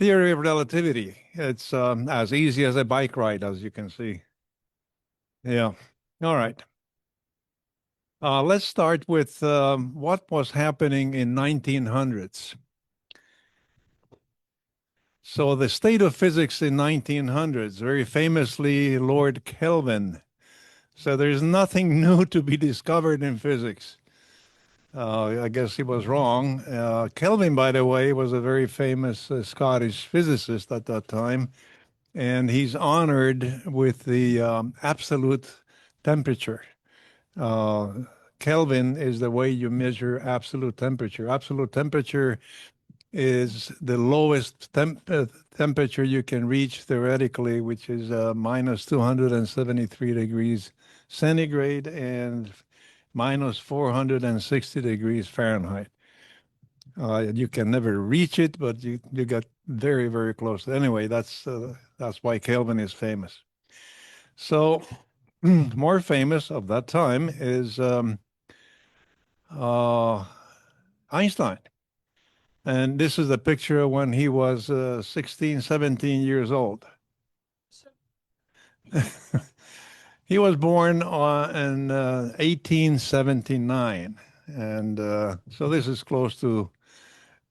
Theory of Relativity. It's as easy as a bike ride, as you can see. Yeah. All right. Let's start with what was happening in 1900s. So the state of physics in 1900s, very famously Lord Kelvin. So there's nothing new to be discovered in physics. I guess he was wrong. Kelvin, by the way, was a very famous Scottish physicist at that time, and he's honored with the absolute temperature. Uh, Kelvin is the way you measure absolute temperature. Absolute temperature is the lowest temperature you can reach theoretically, which is minus 273 degrees centigrade and minus 460 degrees Fahrenheit. You can never reach it, but you get very, very close. Anyway, that's why Kelvin is famous. So more famous of that time is Einstein. And this is a picture when he was 16, 17 years old. He was born in 1879. And so this is close to,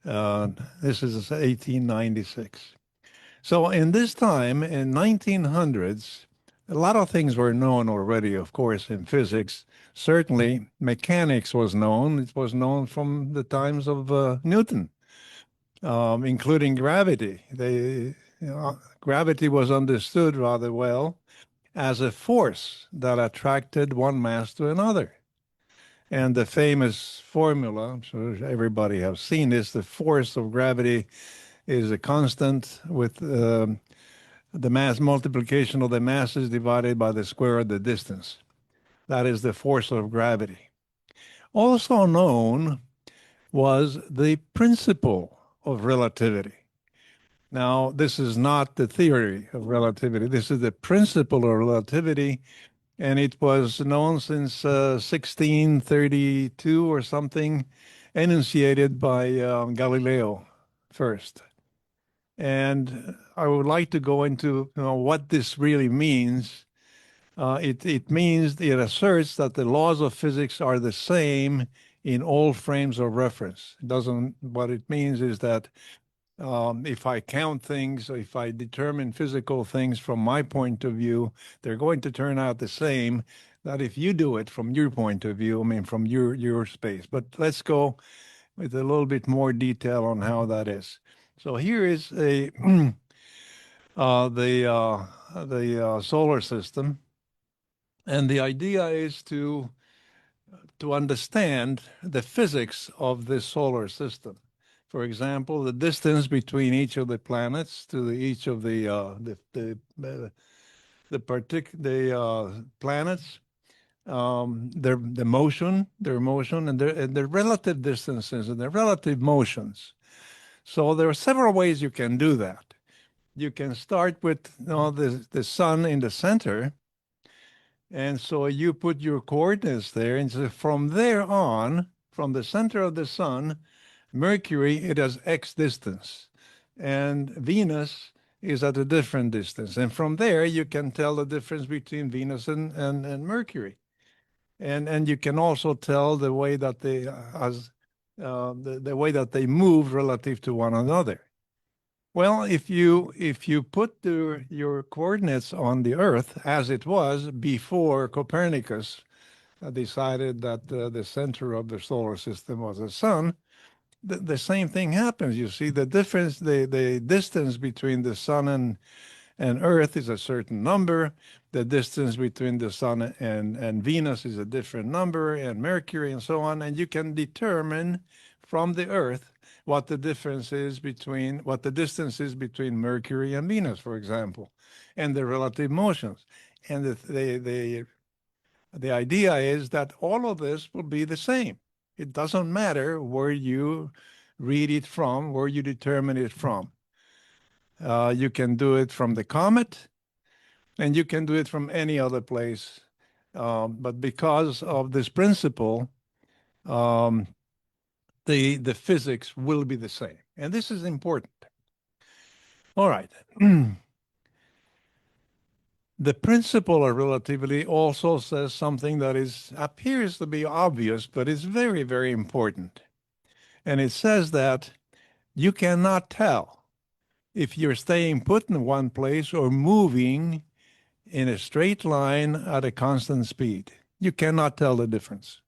this is 1896. So in this time, in 1900s, a lot of things were known already, of course, in physics. Certainly, mechanics was known. It was known from the times of Newton, including gravity. Gravity was understood rather well as a force that attracted one mass to another. And the famous formula, I'm sure everybody has seen this, the force of gravity is a constant with the mass multiplication of the masses divided by the square of the distance. That is the force of gravity. Also known was the principle of relativity. Now, this is not the theory of relativity. This is the principle of relativity, and it was known since 1632 or something, enunciated by Galileo first. And I would like to go into what this really means. It means, it asserts that the laws of physics are the same in all frames of reference. It doesn't, what it means is that if I count things, if I determine physical things from my point of view, they're going to turn out the same that if you do it from your point of view, I mean, from your space. But let's go with a little bit more detail on how that is. So here is a the solar system, and the idea is to understand the physics of this solar system. For example, the distance between each of the planets to each of the planets, their motion, and their relative distances and their relative motions. So there are several ways you can do that. You can start with the sun in the center, and so you put your coordinates there, and so from there on, from the center of the sun, Mercury, it has X distance, and Venus is at a different distance. And from there, you can tell the difference between Venus and Mercury. And you can also tell the way that they the way that they move relative to one another. Well, if you put your coordinates on the Earth as it was before Copernicus decided that the center of the solar system was the sun, the same thing happens. You see the difference, the distance between the sun and Earth is a certain number. The distance between the sun and Venus is a different number, and Mercury and so on. And you can determine from the Earth what the difference is between, what the distance is between Mercury and Venus, for example, and the relative motions. And the idea is that all of this will be the same. It doesn't matter where you read it from, where you determine it from. You can do it from the comet, and you can do it from any other place. But because of this principle, the physics will be the same. And this is important. All right. The principle of relativity also says something that appears to be obvious, but is very, very important. And it says that you cannot tell if you're staying put in one place or moving in a straight line at a constant speed. You cannot tell the difference.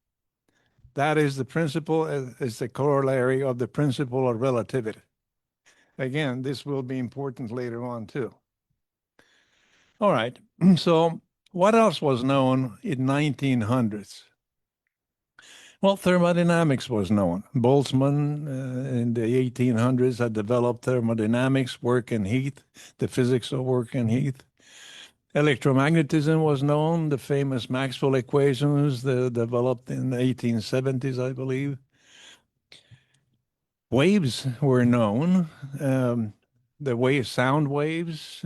That is the principle, is the corollary of the principle of relativity. Again, this will be important later on too. All right. So what else was known in 1900s? Well, thermodynamics was known. Boltzmann in the 1800s had developed thermodynamics, work and heat, the physics of work and heat. Electromagnetism was known, the famous Maxwell equations developed in the 1870s, I believe. Waves were known, sound waves,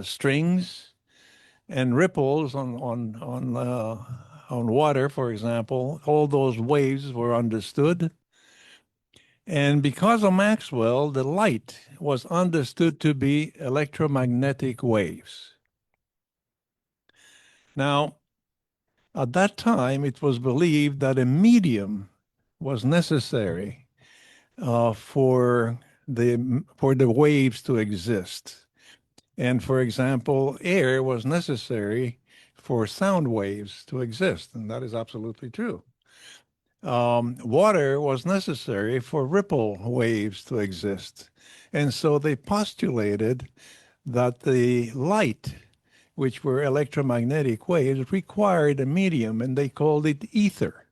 strings, and ripples on water, for example. All those waves were understood. And because of Maxwell, the light was understood to be electromagnetic waves. Now, at that time, it was believed that a medium was necessary for the waves to exist. And for example, air was necessary for sound waves to exist, and that is absolutely true. Water was necessary for ripple waves to exist. And so they postulated that the light, which were electromagnetic waves, required a medium, and they called it ether.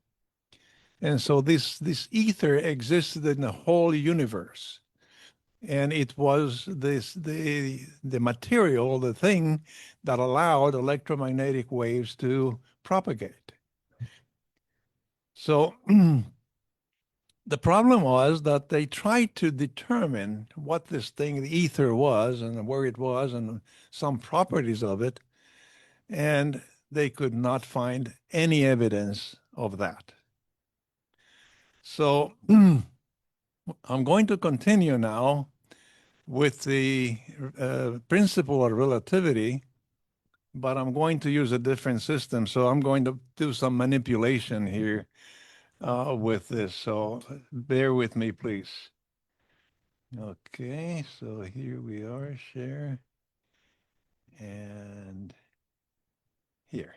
And so this ether existed in the whole universe. And it was the material, the thing that allowed electromagnetic waves to propagate. So the problem was that they tried to determine what this thing, the ether, was and where it was and some properties of it, and they could not find any evidence of that. So I'm going to continue now with the principle of relativity, but I'm going to use a different system. So I'm going to do some manipulation here with this. So bear with me, please. Okay, so here we are, share, and here.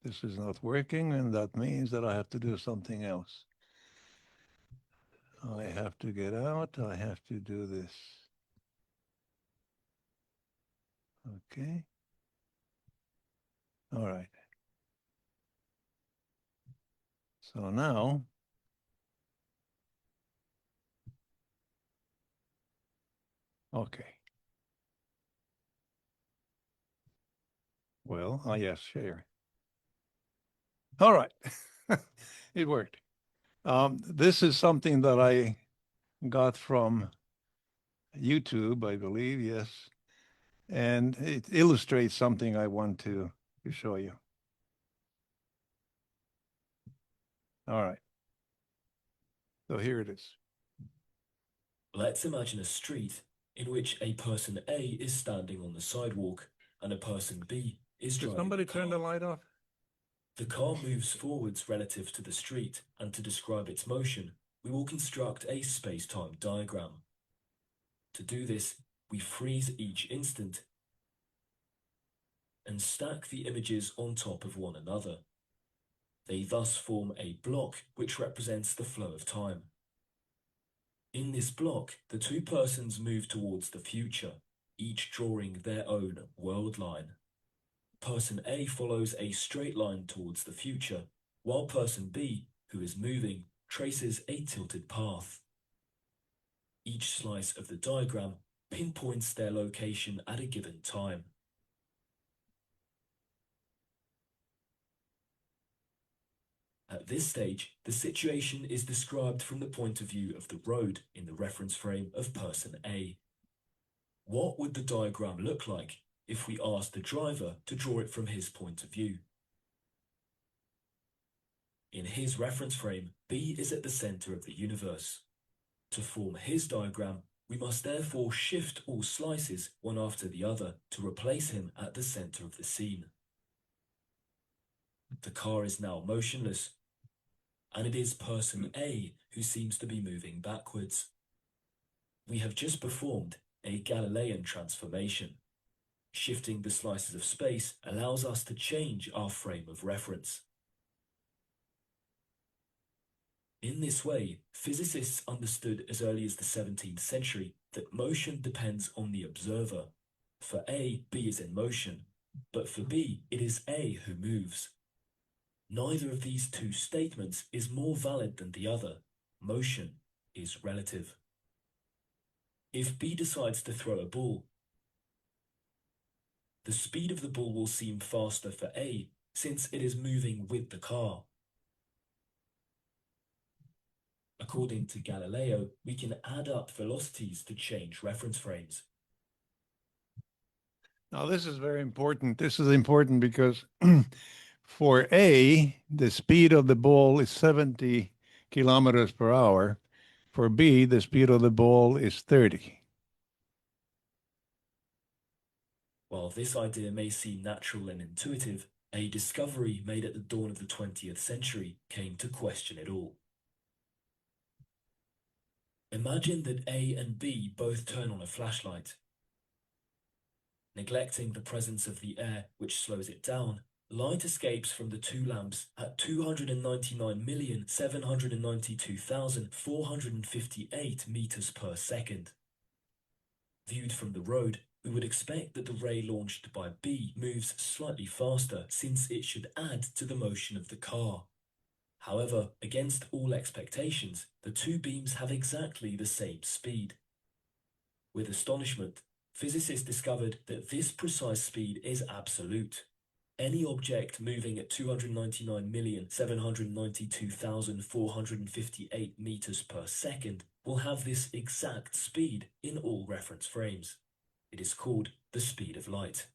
This is not working, and that means that I have to do something else. I have to get out. I have to do this. Okay. All right. So now, okay. Well, yes, share. All right. It worked. This is something that I got from YouTube, I believe, yes. And it illustrates something I want to show you. All right. So here it is. Let's imagine a street in which a person A is standing on the sidewalk and a person B is Could driving somebody the turn the car. light off? The car moves forwards relative to the street, and to describe its motion, we will construct a space-time diagram. To do this, we freeze each instant and stack the images on top of one another. They thus form a block which represents the flow of time. In this block, the two persons move towards the future, each drawing their own world line. Person A follows a straight line towards the future, while person B, who is moving, traces a tilted path. Each slice of the diagram pinpoints their location at a given time. At this stage, the situation is described from the point of view of the road in the reference frame of person A. What would the diagram look like if we asked the driver to draw it from his point of view? In his reference frame, B is at the center of the universe. To form his diagram, we must therefore shift all slices one after the other to replace him at the center of the scene. The car is now motionless, and it is person A who seems to be moving backwards. We have just performed a Galilean transformation. Shifting the slices of space allows us to change our frame of reference. In this way, physicists understood as early as the 17th century that motion depends on the observer. For A, B is in motion, but for B, it is A who moves. Neither of these two statements is more valid than the other. Motion is relative. If B decides to throw a ball, the speed of the ball will seem faster for A since it is moving with the car. According to Galileo, we can add up velocities to change reference frames. Now, this is very important. This is important because for A, the speed of the ball is 70 kilometers per hour. For B, the speed of the ball is 30. While this idea may seem natural and intuitive, a discovery made at the dawn of the 20th century came to question it all. Imagine that A and B both turn on a flashlight. Neglecting the presence of the air, which slows it down, light escapes from the two lamps at 299,792,458 meters per second. Viewed from the road, we would expect that the ray launched by B moves slightly faster since it should add to the motion of the car. However, against all expectations, the two beams have exactly the same speed. With astonishment, physicists discovered that this precise speed is absolute. Any object moving at 299,792,458 meters per second will have this exact speed in all reference frames. It is called the speed of light.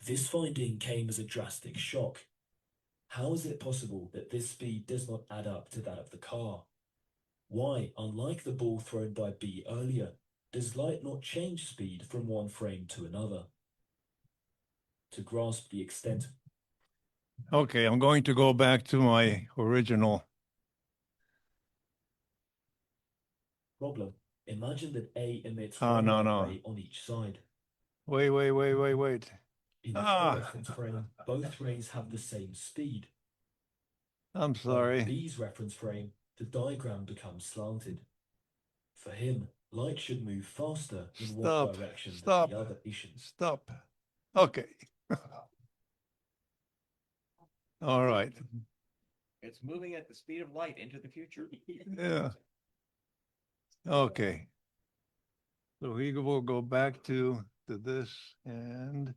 This finding came as a drastic shock. How is it possible that this speed does not add up to that of the car? Why, unlike the ball thrown by B earlier, does light not change speed from one frame to another? To grasp the extent. Okay, I'm going to go back to my original. Problem. Imagine that A emits Oh, one no, light no. ray on each side. Wait. In the reference frame, both rays have the same speed. I'm On sorry. B's reference frame, the diagram becomes slanted. For him, light should move faster in one direction than the other. Stop. Okay. All right. It's moving at the speed of light into the future. Yeah. Okay. So we will go back to this and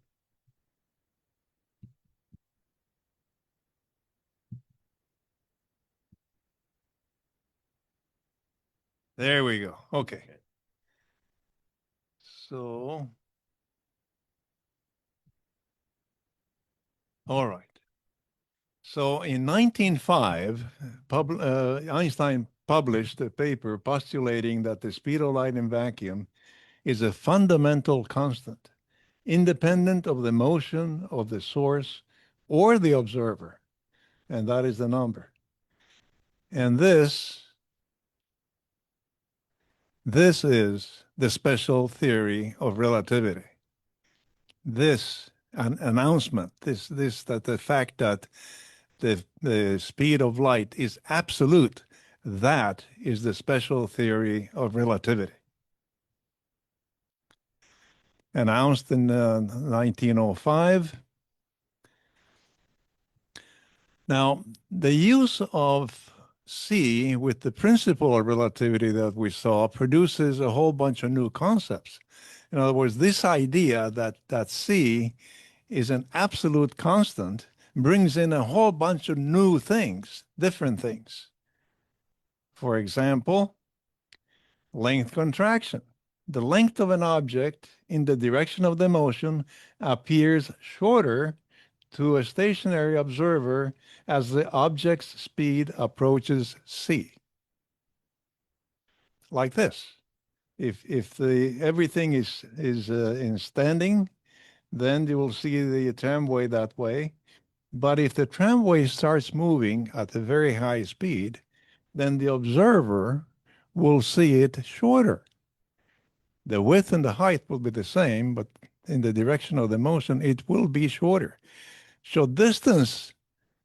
there we go. Okay. So, all right. So in 1905, Einstein published a paper postulating that the speed of light in vacuum is a fundamental constant, independent of the motion of the source or the observer, and that is the number. And this is the special theory of relativity. This an announcement, that the fact that the speed of light is absolute, that is the special theory of relativity. Announced in 1905. Now, the use of C with the principle of relativity that we saw produces a whole bunch of new concepts. In other words, this idea that C is an absolute constant brings in a whole bunch of new things, different things. For example, length contraction. The length of an object in the direction of the motion appears shorter to a stationary observer as the object's speed approaches c. Like this. If everything is in standing, then you will see the tramway that way. But if the tramway starts moving at a very high speed, then the observer will see it shorter. The width and the height will be the same, but in the direction of the motion, it will be shorter. So distance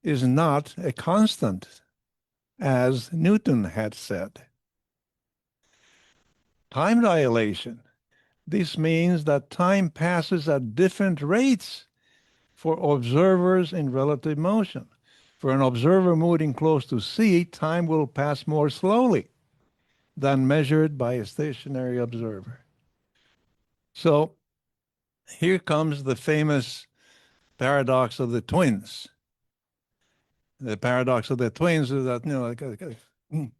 is not a constant, as Newton had said. Time dilation. This means that time passes at different rates for observers in relative motion. For an observer moving close to C, time will pass more slowly than measured by a stationary observer. So here comes the famous paradox of the twins. The paradox of the twins is that,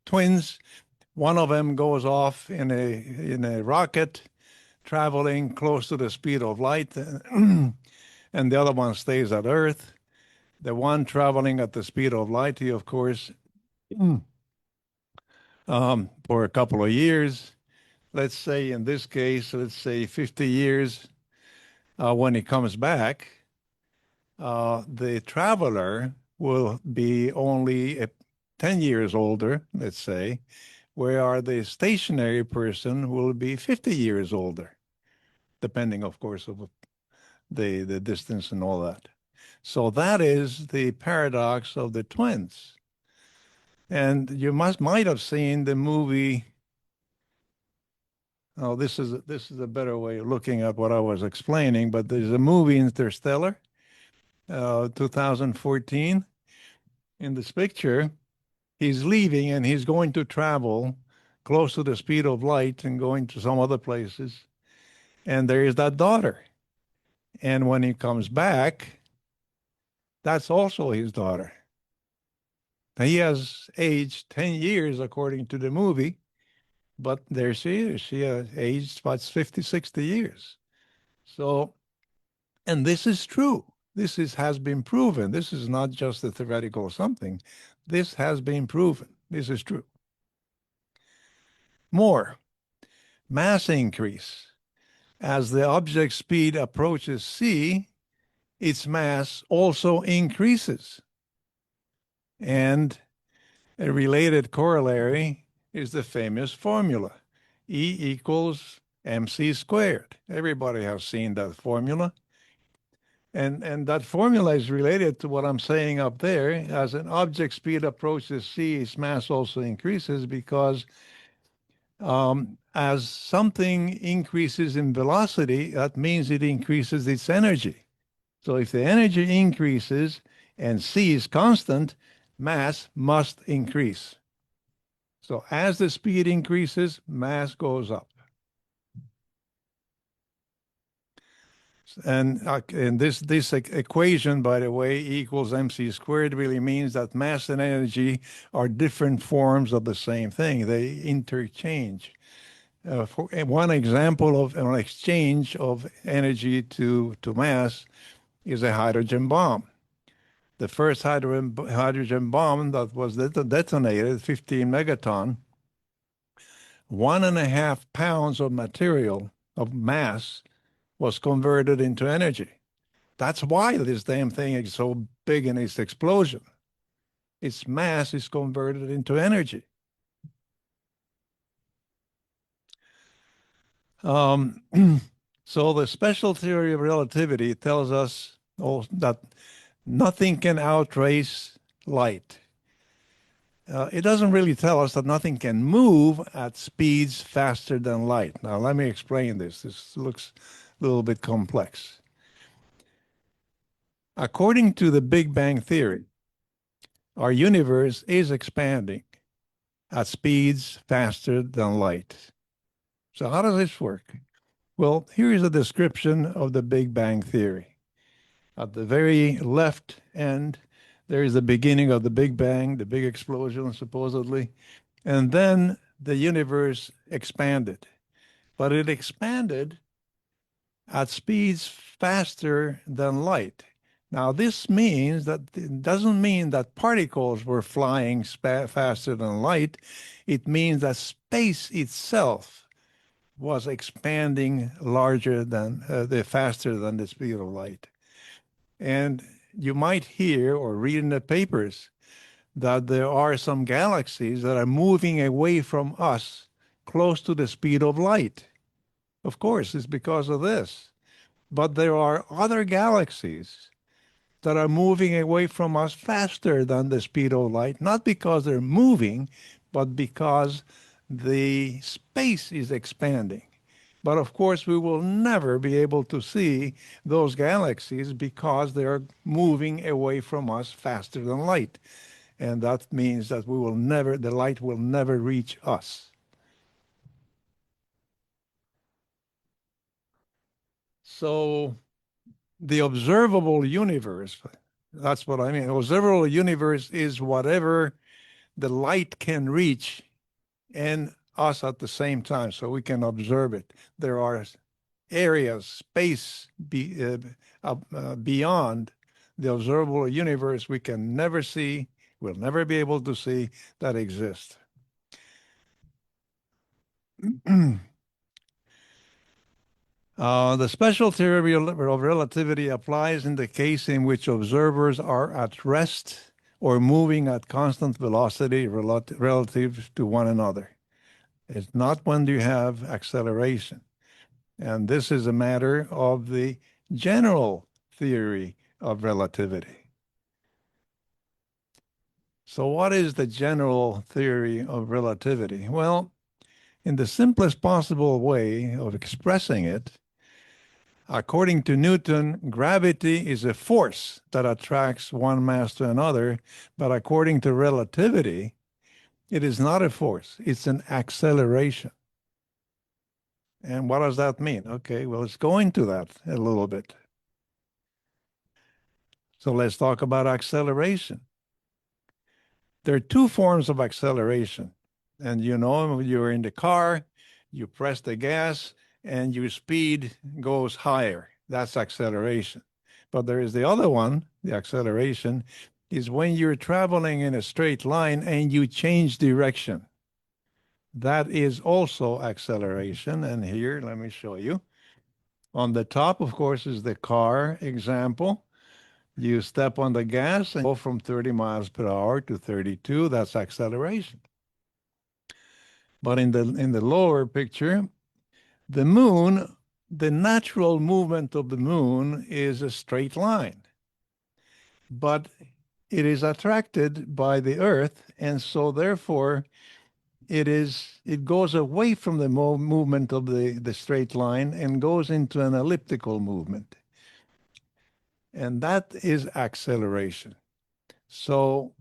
twins, one of them goes off in a rocket traveling close to the speed of light, and the other one stays at Earth. The one traveling at the speed of light, he, of course, for a couple of years, let's say in this case, let's say 50 years, when he comes back, the traveler will be only 10 years older, let's say, where the stationary person will be 50 years older, depending, of course, of the distance and all that. So that is the paradox of the twins. And you might have seen the movie. Oh, this is a better way of looking at what I was explaining, but there's a movie, Interstellar, 2014. In this picture, he's leaving and he's going to travel close to the speed of light and going to some other places. And there is that daughter. And when he comes back, that's also his daughter. He has aged 10 years according to the movie, but there she is. She has aged about 50, 60 years. So, and this is true. Has been proven. This is not just a theoretical something. This has been proven. This is true. More, mass increase. As the object speed approaches c, its mass also increases. And a related corollary is the famous formula, E equals mc squared. Everybody has seen that formula. And that formula is related to what I'm saying up there. As an object speed approaches c, its mass also increases, because as something increases in velocity, that means it increases its energy. So if the energy increases and c is constant, mass must increase. So as the speed increases, mass goes up. And this equation, by the way, E equals mc squared, really means that mass and energy are different forms of the same thing. They interchange. For one example of an exchange of energy to mass is a hydrogen bomb. The first hydrogen bomb that was detonated, 15 megaton, 1.5 pounds of material, of mass, was converted into energy. That's why this damn thing is so big in its explosion. Its mass is converted into energy. So the special theory of relativity tells us that nothing can outrace light. It doesn't really tell us that nothing can move at speeds faster than light. Now, let me explain this. This looks a little bit complex. According to the Big Bang Theory, our universe is expanding at speeds faster than light. So how does this work? Well, here is a description of the Big Bang Theory. At the very left end, there is the beginning of the Big Bang, the big explosion, supposedly. And then the universe expanded. But it expanded at speeds faster than light. Now, this means that it doesn't mean that particles were flying faster than light. It means that space itself was expanding larger than faster than the speed of light. And you might hear or read in the papers that there are some galaxies that are moving away from us close to the speed of light. Of course, it's because of this. But there are other galaxies that are moving away from us faster than the speed of light, not because they're moving, but because the space is expanding. But of course, we will never be able to see those galaxies because they're moving away from us faster than light. And that means that the light will never reach us. So the observable universe, that's what I mean. Observable universe is whatever the light can reach and us at the same time, so we can observe it. There are areas, space beyond the observable universe we can never see, we'll never be able to see, that exist. The special theory of relativity applies in the case in which observers are at rest or moving at constant velocity relative to one another. It's not when you have acceleration. And this is a matter of the general theory of relativity. So what is the general theory of relativity? Well, in the simplest possible way of expressing it, according to Newton, gravity is a force that attracts one mass to another, but according to relativity, it is not a force, it's an acceleration. And what does that mean? Okay, well, let's go into that a little bit. So let's talk about acceleration. There are two forms of acceleration. And you know, you're in the car, you press the gas, and your speed goes higher. That's acceleration. But there is the other one, the acceleration, is when you're traveling in a straight line and you change direction. That is also acceleration. And here, let me show you. On the top, of course, is the car example. You step on the gas and go from 30 miles per hour to 32. That's acceleration. But in the lower picture, the moon, the natural movement of the moon is a straight line. But it is attracted by the Earth, and so therefore it goes away from the movement of the straight line and goes into an elliptical movement. And that is acceleration. So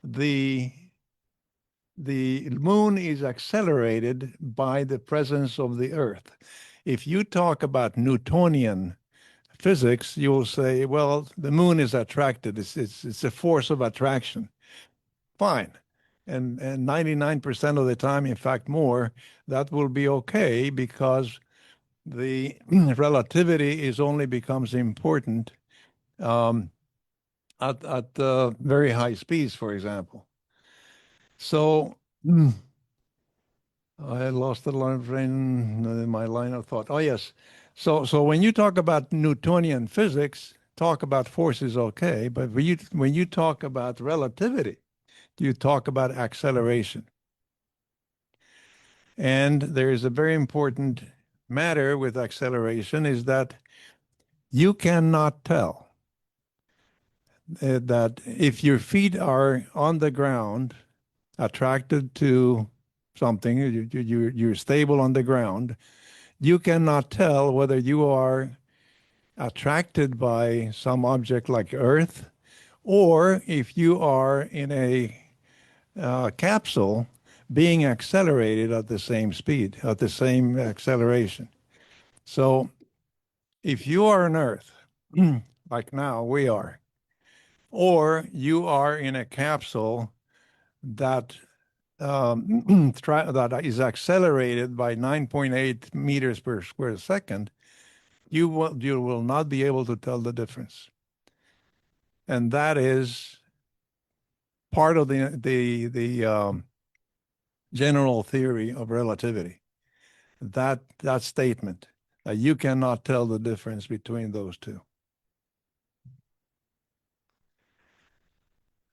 the moon is accelerated by the presence of the Earth. If you talk about Newtonian physics, you will say, well, the moon is attracted. It's a force of attraction. Fine. And 99% of the time, in fact, more, that will be okay because the relativity is only becomes important at very high speeds, for example. So I lost the line of my line of thought. Oh, yes. So when you talk about Newtonian physics, talk about forces, okay. But when you talk about relativity, you talk about acceleration. And there is a very important matter with acceleration is that you cannot tell that if your feet are on the ground, attracted to something, you're stable on the ground, you cannot tell whether you are attracted by some object like Earth, or if you are in a capsule being accelerated at the same speed, at the same acceleration. So if you are on Earth, like now we are, or you are in a capsule that that is accelerated by 9.8 meters per square second, You will not be able to tell the difference. And that is part of the general theory of relativity. That statement that you cannot tell the difference between those two.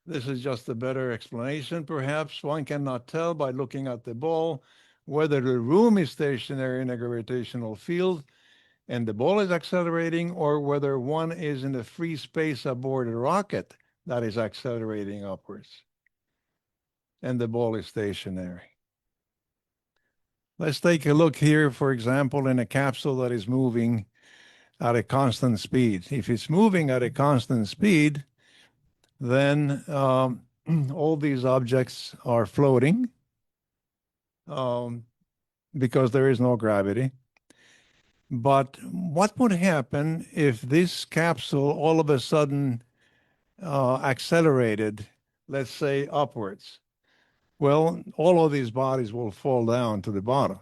This is just a better explanation, perhaps. One cannot tell by looking at the ball whether the room is stationary in a gravitational field and the ball is accelerating, or whether one is in a free space aboard a rocket that is accelerating upwards and the ball is stationary. Let's take a look here, for example, in a capsule that is moving at a constant speed. If it's moving at a constant speed, then all these objects are floating because there is no gravity. But what would happen if this capsule all of a sudden accelerated, let's say upwards? Well, all of these bodies will fall down to the bottom.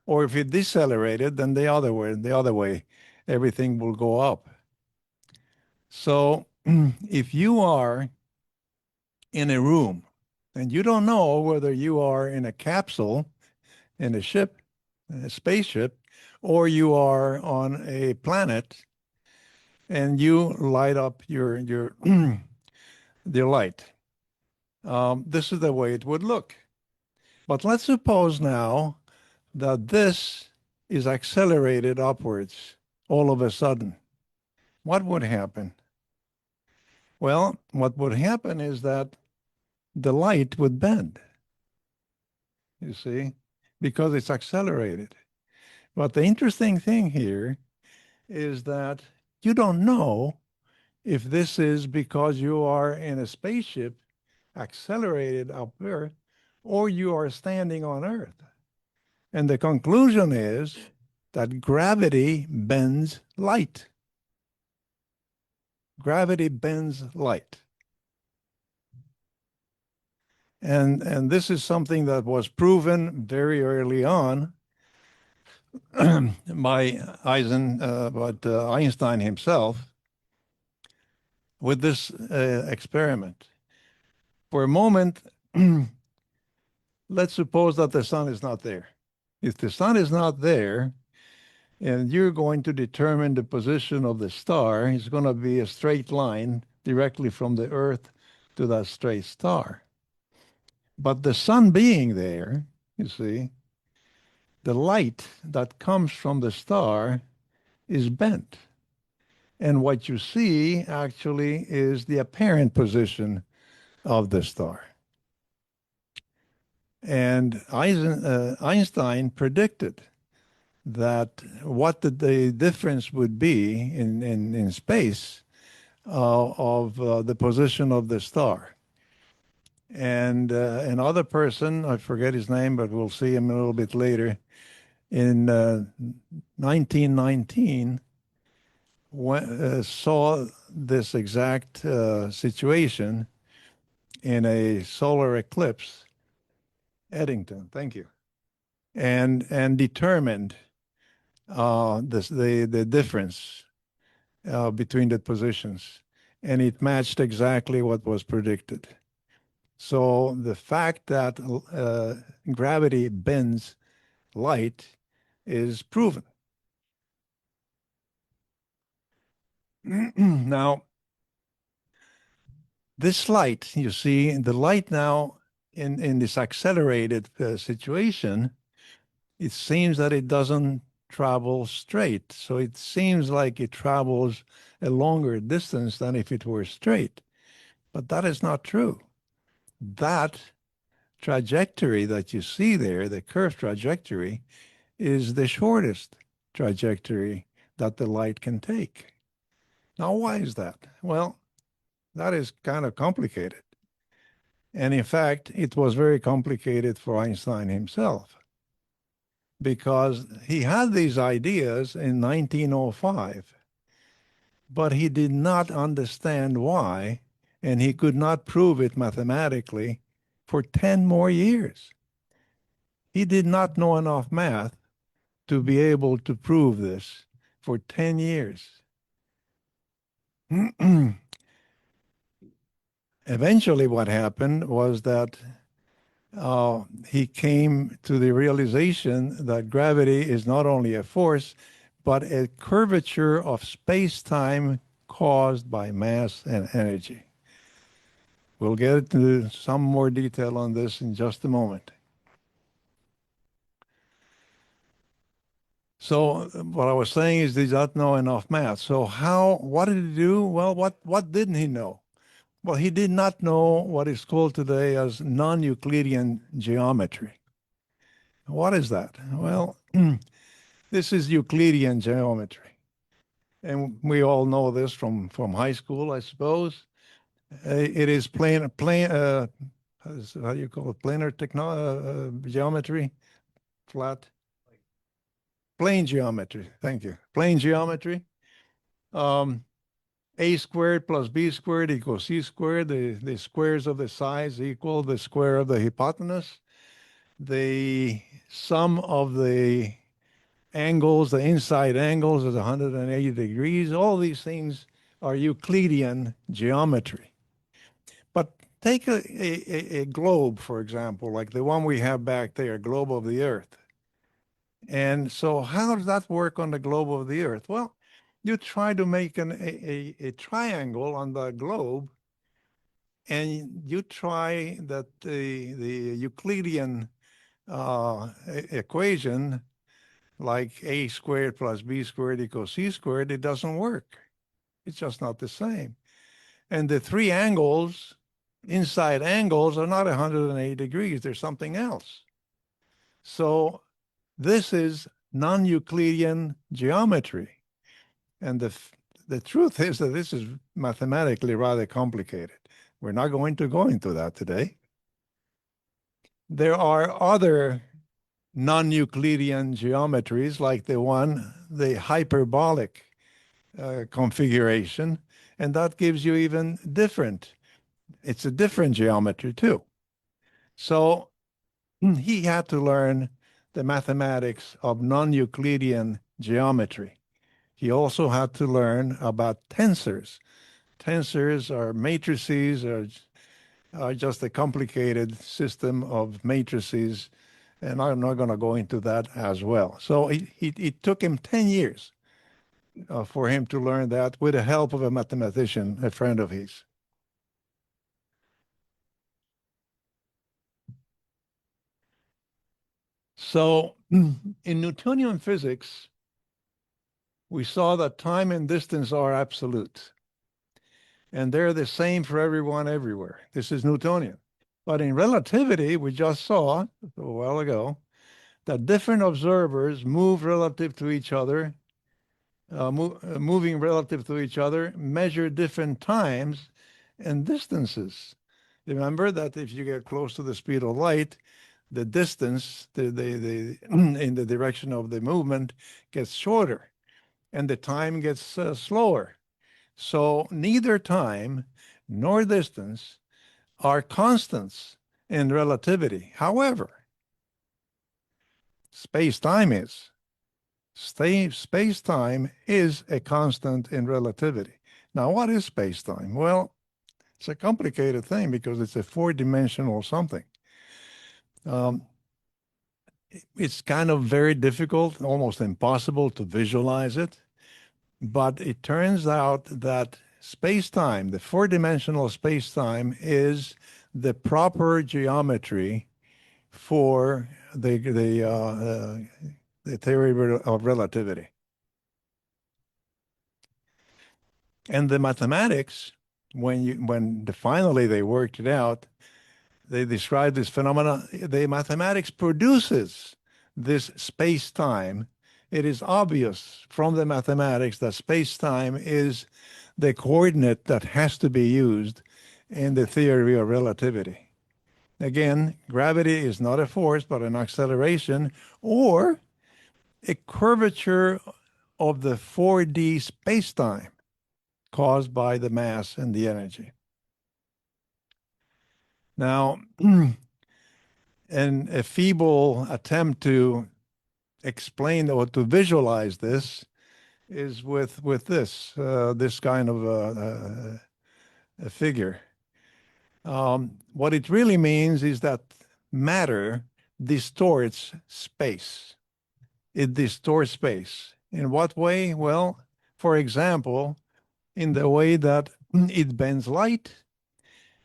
Or if it decelerated, then the other way, everything will go up. So if you are in a room and you don't know whether you are in a capsule, in a ship, a spaceship, or you are on a planet, and you light up your the light. This is the way it would look. But let's suppose now that this is accelerated upwards all of a sudden. What would happen? Well, what would happen is that the light would bend, you see, because it's accelerated. But the interesting thing here is that you don't know if this is because you are in a spaceship accelerated up Earth or you are standing on Earth. And the conclusion is that gravity bends light. Gravity bends light. And this is something that was proven very early on by Einstein himself with this experiment. For a moment, let's suppose that the sun is not there. If the sun is not there, and you're going to determine the position of the star, it's going to be a straight line directly from the Earth to that straight star. But the sun being there, you see, the light that comes from the star is bent. And what you see actually is the apparent position of the star. And Einstein predicted that what the difference would be in space of the position of the star. And another person, I forget his name, but we'll see him a little bit later, in 1919, saw this exact situation in a solar eclipse, Eddington, thank you, and determined the difference between the positions, and it matched exactly what was predicted. So the fact that gravity bends light is proven. Now, this light, you see, the light now in this accelerated situation, it seems that it doesn't travel straight. So it seems like it travels a longer distance than if it were straight. But that is not true. That trajectory that you see there, the curved trajectory, is the shortest trajectory that the light can take. Now, why is that? Well, that is kind of complicated. And in fact, it was very complicated for Einstein himself because he had these ideas in 1905, but he did not understand why, and he could not prove it mathematically for 10 more years. He did not know enough math to be able to prove this for 10 years. Eventually, what happened was that he came to the realization that gravity is not only a force, but a curvature of space-time caused by mass and energy. We'll get into some more detail on this in just a moment. So what I was saying is he doesn't know enough math. So what did he do? Well, what didn't he know? Well, he did not know what is called today as non-Euclidean geometry. What is that? Well, this is Euclidean geometry. And we all know this from high school, I suppose. It is how do you call it? Planar geometry? Flat? Plane geometry. Thank you. Plane geometry. A squared plus B squared equals C squared. The squares of the sides equal the square of the hypotenuse. The sum of the angles, the inside angles is 180 degrees. All these things are Euclidean geometry. But take a globe, for example, like the one we have back there, globe of the Earth. And so how does that work on the globe of the Earth? Well, you try to make a triangle on the globe, and you try that the Euclidean equation, like a squared plus b squared equals c squared, it doesn't work. It's just not the same. And the three angles, inside angles, are not 180 degrees. There's something else. So this is non-Euclidean geometry. And the truth is that this is mathematically rather complicated. We're not going to go into that today. There are other non-Euclidean geometries, like the hyperbolic configuration, and that gives you even different. It's a different geometry too. So he had to learn the mathematics of non-Euclidean geometry. He also had to learn about tensors. Tensors are matrices, are just a complicated system of matrices, and I'm not going to go into that as well. So it took him 10 years for him to learn that with the help of a mathematician, a friend of his. So in Newtonian physics, we saw that time and distance are absolute. And they're the same for everyone everywhere. This is Newtonian. But in relativity, we just saw a while ago that different observers move relative to each other, moving relative to each other, measure different times and distances. Remember that if you get close to the speed of light, the distance in the direction of the movement gets shorter, and the time gets slower. So neither time nor distance are constants in relativity. However, space-time is. Space-time is a constant in relativity. Now, what is space-time? Well, it's a complicated thing because it's a four-dimensional something. It's kind of very difficult, almost impossible to visualize it. But it turns out that space-time, the four-dimensional space-time, is the proper geometry for the theory of relativity. And the mathematics, when finally they worked it out, they described this phenomena. The mathematics produces this space-time. It is obvious from the mathematics that space-time is the coordinate that has to be used in the theory of relativity. Again, gravity is not a force, but an acceleration or a curvature of the 4D space-time caused by the mass and the energy. Now, in a feeble attempt to explain or to visualize this, is with this kind of a figure. What it really means is that matter distorts space. It distorts space. In what way? Well, for example, in the way that it bends light.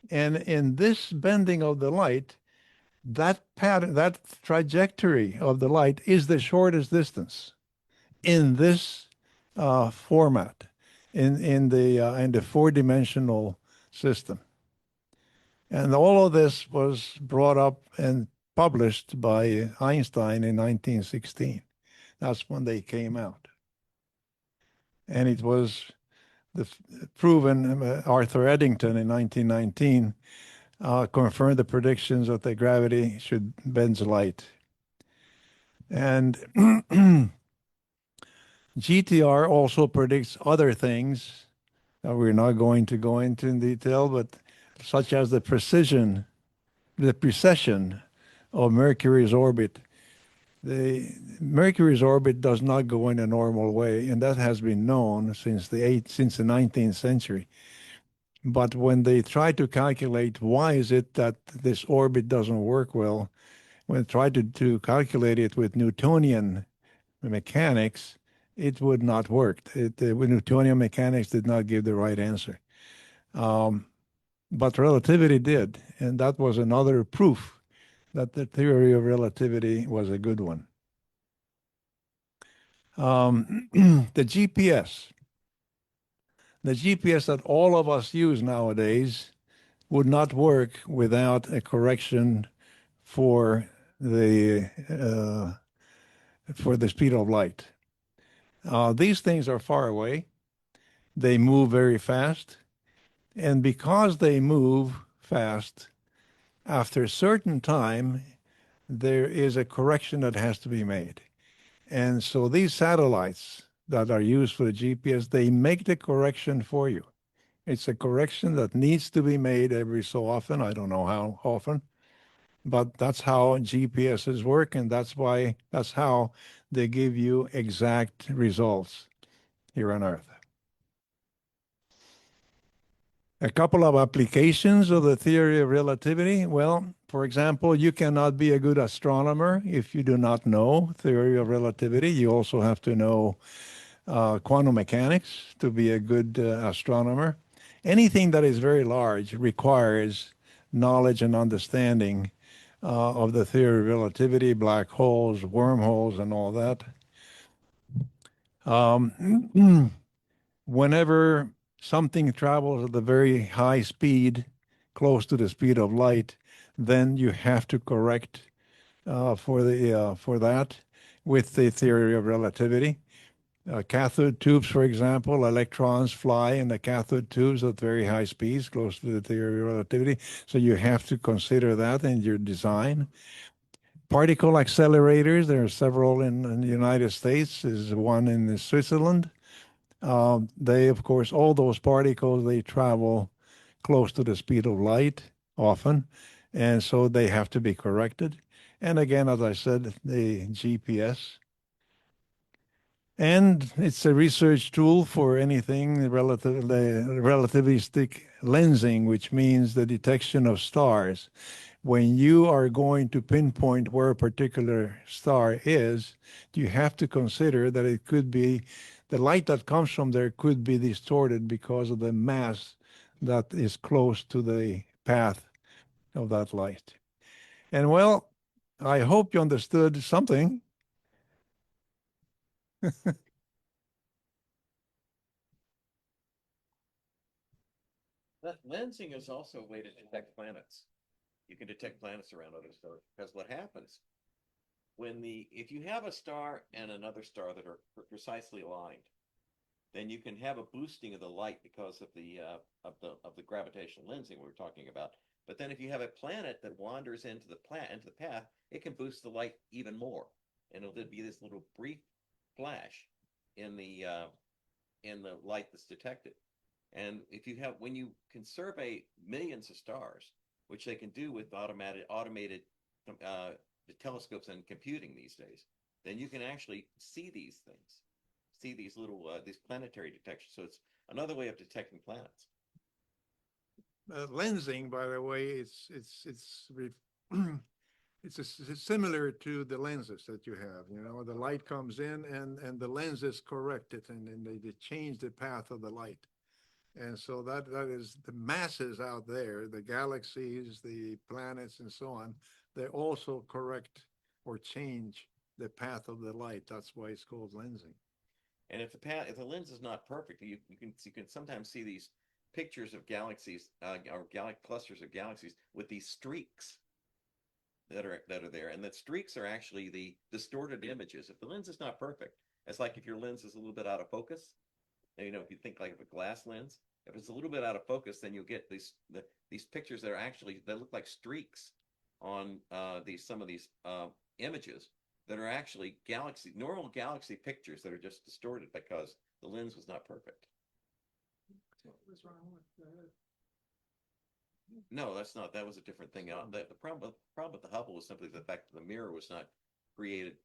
And in this bending of the light, that pattern, that trajectory of the light is the shortest distance in this format, in the four-dimensional system. And all of this was brought up and published by Einstein in 1916. That's when they came out. And it was proven, Arthur Eddington in 1919 confirmed the predictions that the gravity should bend light. And GTR also predicts other things that we're not going to go into in detail, but such as the precession of Mercury's orbit. The Mercury's orbit does not go in a normal way, and that has been known since the 19th century. But when they try to calculate why is it that this orbit doesn't work well, when they tried to calculate it with Newtonian mechanics, it would not work. With Newtonian mechanics did not give the right answer. But relativity did, and that was another proof that the theory of relativity was a good one. The GPS. The GPS that all of us use nowadays would not work without a correction for the speed of light. These things are far away. They move very fast. And because they move fast, after a certain time, there is a correction that has to be made. And so these satellites that are used for the GPS, they make the correction for you. It's a correction that needs to be made every so often. I don't know how often, but that's how GPSs work, and that's how they give you exact results here on Earth. A couple of applications of the theory of relativity. Well, for example, you cannot be a good astronomer if you do not know theory of relativity. You also have to know quantum mechanics to be a good astronomer. Anything that is very large requires knowledge and understanding of the theory of relativity, black holes, wormholes, and all that. Whenever something travels at a very high speed, close to the speed of light, then you have to correct for that with the theory of relativity. Cathode tubes, for example, electrons fly in the cathode tubes at very high speeds, close to the theory of relativity. So you have to consider that in your design. Particle accelerators, there are several in the United States. There's one in Switzerland. They, of course, all those particles, they travel close to the speed of light often, and so they have to be corrected. And again, as I said, the GPS. And it's a research tool for anything the relativistic lensing, which means the detection of stars. When you are going to pinpoint where a particular star is, you have to consider that it could be the light that comes from there could be distorted because of the mass that is close to the path of that light. And well, I hope you understood something. That lensing is also a way to detect planets. You can detect planets around other stars because what happens if you have a star and another star that are precisely aligned, then you can have a boosting of the light because of the gravitational lensing we were talking about. But then if you have a planet that wanders into the path, it can boost the light even more, and it'll be this little brief flash in the light that's detected. And when you can survey millions of stars, which they can do with automated telescopes and computing these days, then you can actually see these things, see these little these planetary detections. So it's another way of detecting planets. Lensing, by the way, it's similar to the lenses that you have. You know, the light comes in and the lenses correct it, and then they change the path of the light. And so that is the masses out there, the galaxies, the planets, and so on. They also correct or change the path of the light. That's why it's called lensing. And if the lens is not perfect, you can sometimes see these pictures of galaxies or clusters of galaxies with these streaks that are there, and that streaks are actually the distorted images. If the lens is not perfect, it's like if your lens is a little bit out of focus. You know, if you think like of a glass lens, if it's a little bit out of focus, then you'll get these pictures that are actually that look like streaks on some of these images that are actually normal galaxy pictures that are just distorted because the lens was not perfect. What was wrong with the? No, that was a different thing. The problem with the Hubble was simply the fact that the mirror was not created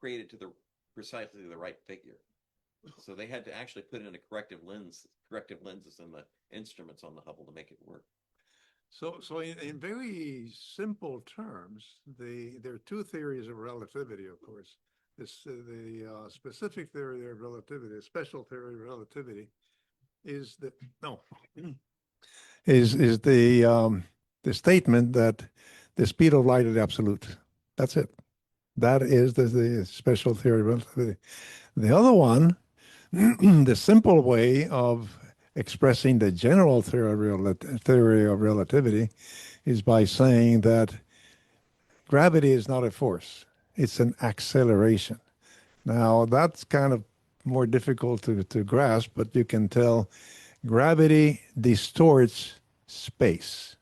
created to the precisely the right figure. So they had to actually put in corrective lenses in the instruments on the Hubble to make it work. So in very simple terms, there are two theories of relativity, of course. The specific theory of relativity, the special theory of relativity, is the statement that the speed of light is absolute. That's it. That is the special theory of relativity. The other one, the simple way of expressing the general theory of relativity is by saying that gravity is not a force, it's an acceleration. Now, that's kind of more difficult to grasp, but you can tell gravity distorts space.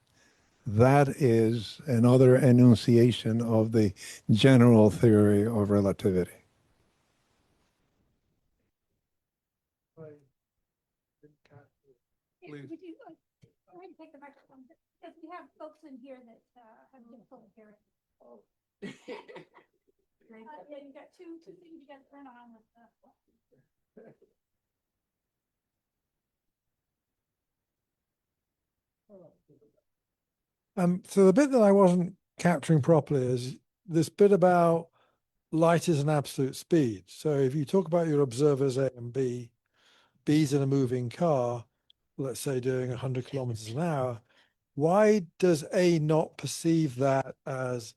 That is another enunciation of the general theory of relativity. Please. Would you go ahead and take the microphone? Because we have folks in here that have difficult hearing. Oh. Yeah, you got two things you got to turn on with So the bit that I wasn't capturing properly is this bit about light is an absolute speed. So if you talk about your observers A and B, B's in a moving car, let's say doing 100 kilometers an hour, why does A not perceive that as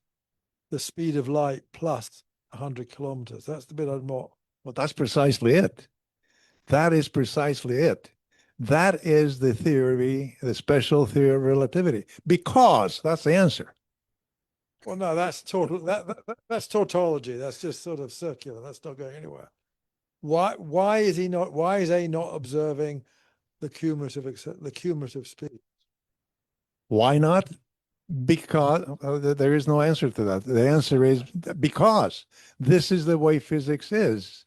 the speed of light plus 100 kilometers? That's the bit I'm not. Well, that's precisely it. That is precisely it. That is the theory, the special theory of relativity, because that's the answer. Well, no, that's total. That's tautology. That's just sort of circular. That's not going anywhere. Why is he not? Why is A not observing the cumulative speed? Why not? Because there is no answer to that. The answer is because this is the way physics is.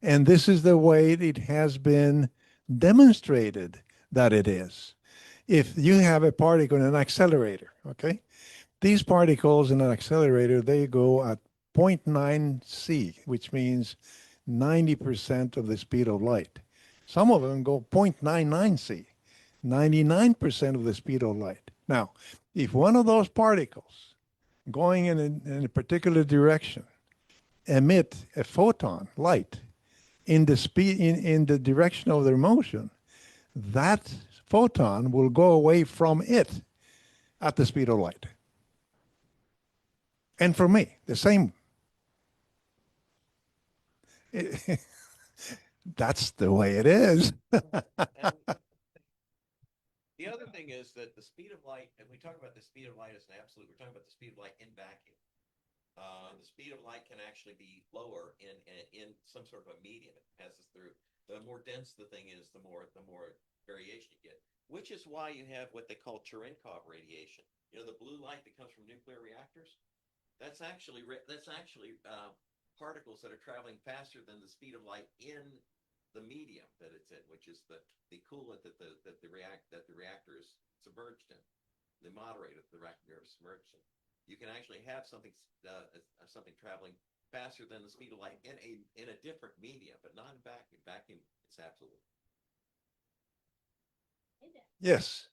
And this is the way it has been demonstrated that it is. If you have a particle in an accelerator, okay, these particles in an accelerator, they go at 0.9 c, which means 90% of the speed of light. Some of them go 0.99 c, 99% of the speed of light. Now, if one of those particles going in a particular direction emit a photon, light, in the direction of their motion, that photon will go away from it at the speed of light. And for me, the same. That's the way it is. The other thing is that the speed of light, and we talk about the speed of light as an absolute, we're talking about the speed of light in vacuum. The speed of light can actually be lower in some sort of a medium it passes through. The more dense the thing is, the more variation you get. Which is why you have what they call Cherenkov radiation. You know, the blue light that comes from nuclear reactors. That's actually particles that are traveling faster than the speed of light in the medium that it's in, which is the coolant that the reactor is submerged in, the moderator that the reactor is submerged in. You can actually have something traveling faster than the speed of light in a different medium, but not in vacuum. Vacuum is absolute. Yes.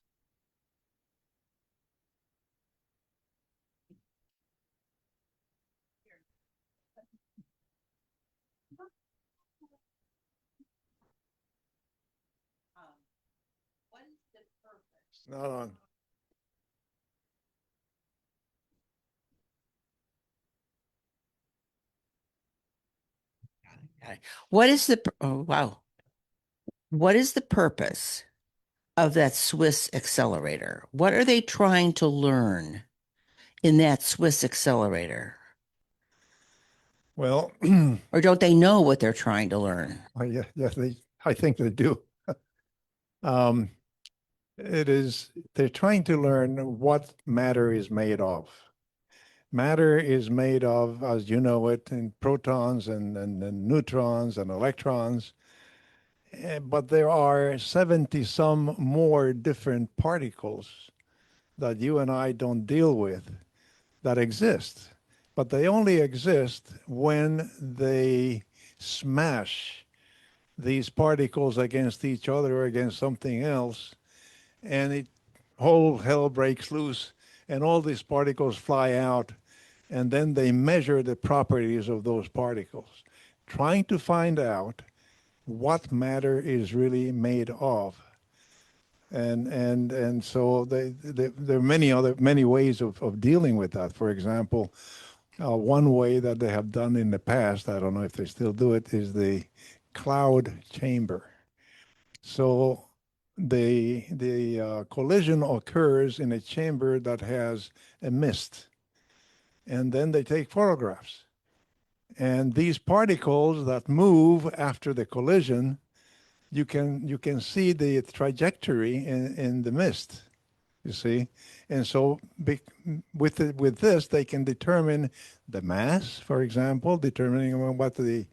What is the purpose? Not on. What is oh wow. What is the purpose of that Swiss accelerator? What are they trying to learn in that Swiss accelerator? Well, Or don't they know what they're trying to learn? yeah, I think they do. Um, they're trying to learn what matter is made of. Matter is made of, as you know it, in protons and neutrons and electrons. But there are 70 some more different particles that you and I don't deal with that exist. But they only exist when they smash these particles against each other or against something else, and it whole hell breaks loose, and all these particles fly out, and then they measure the properties of those particles, trying to find out what matter is really made of. And so there are many ways of dealing with that. For example, one way that they have done in the past, I don't know if they still do it, is the cloud chamber. So the collision occurs in a chamber that has a mist, and then they take photographs. And these particles that move after the collision, you can see the trajectory in the mist. You see, and so with this they can determine the mass, for example, determining what the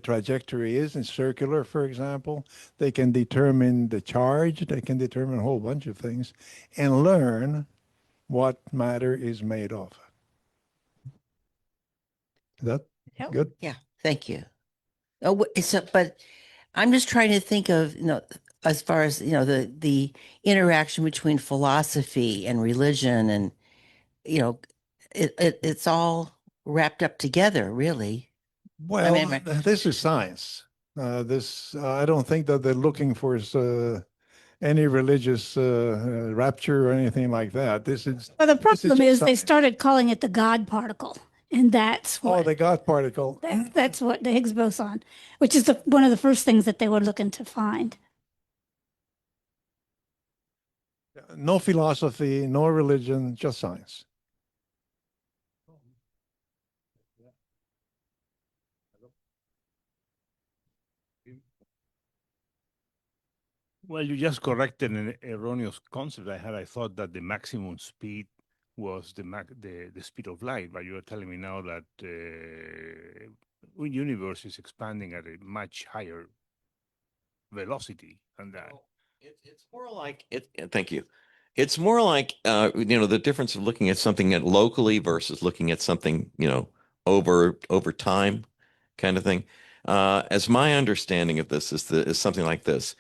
trajectory is in circular, for example. They can determine the charge. They can determine a whole bunch of things, and learn what matter is made of. Is that Yep. good? Yeah, thank you. Oh, but I'm just trying to think of, as far as, the interaction between philosophy and religion and, you know, it's all wrapped up together, really. Well, mean, this is science. I don't think that they're looking for any religious rapture or anything like that. This is Well, the this problem just is they science. started calling it the God particle, and that's Oh, what the God particle. that's what the Higgs boson, which is one of the first things that they were looking to find. No philosophy, no religion, just science. Well, you just corrected an erroneous concept I had. I thought that the maximum speed was the speed of light, but you are telling me now that the universe is expanding at a much higher velocity than that. Well, it's more like it. Thank you. It's more like the difference of looking at something at locally versus looking at something over time, kind of thing. As my understanding of this is something like this.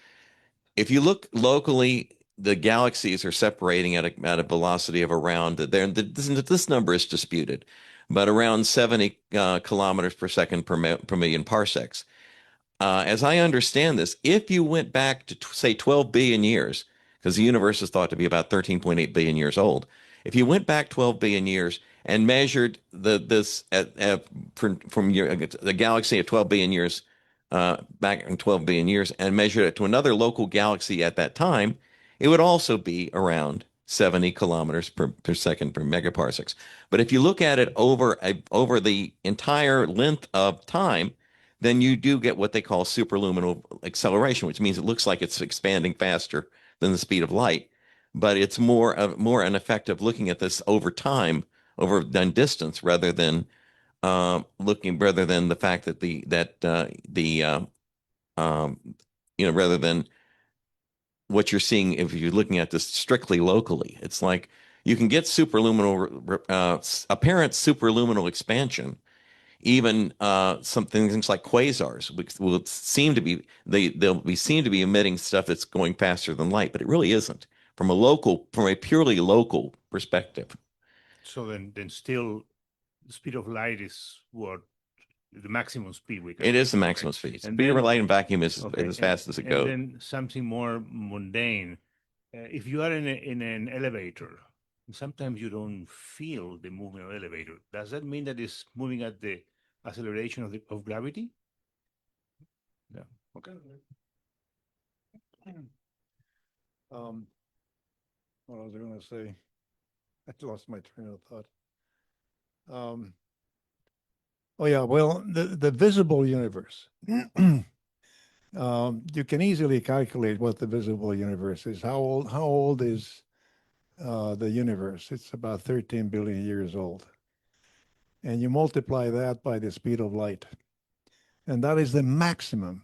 If you look locally, the galaxies are separating at a velocity of around this number is disputed, but around 70 kilometers per second per million parsecs. As I understand this, if you went back to say 12 billion years, because the universe is thought to be about 13.8 billion years old, if you went back 12 billion years and measured this from the galaxy at 12 billion years back in 12 billion years and measured it to another local galaxy at that time, it would also be around 70 kilometers per second per megaparsecs. But if you look at it over the entire length of time, then you do get what they call superluminal acceleration, which means it looks like it's expanding faster than the speed of light. But it's more an effect of looking at this over time, over distance, rather than the fact that rather than what you're seeing if you're looking at this strictly locally. It's like you can get apparent superluminal expansion even some things like quasars will seem to be seem to be emitting stuff that's going faster than light, but it really isn't from a purely local perspective. So then still the speed of light is what the maximum speed we can. It is the Okay. maximum speed. And Speed of then- light in vacuum is Okay, as fast as it and goes. then something more mundane. If you are in an elevator, sometimes you don't feel the movement of the elevator. Does that mean that it's moving at the acceleration of gravity? Yeah. Okay. What was I going to say? I lost my train of thought. Oh yeah, well, the visible universe. You can easily calculate what the visible universe is. How old is the universe? It's about 13 billion years old. And you multiply that by the speed of light. And that is the maximum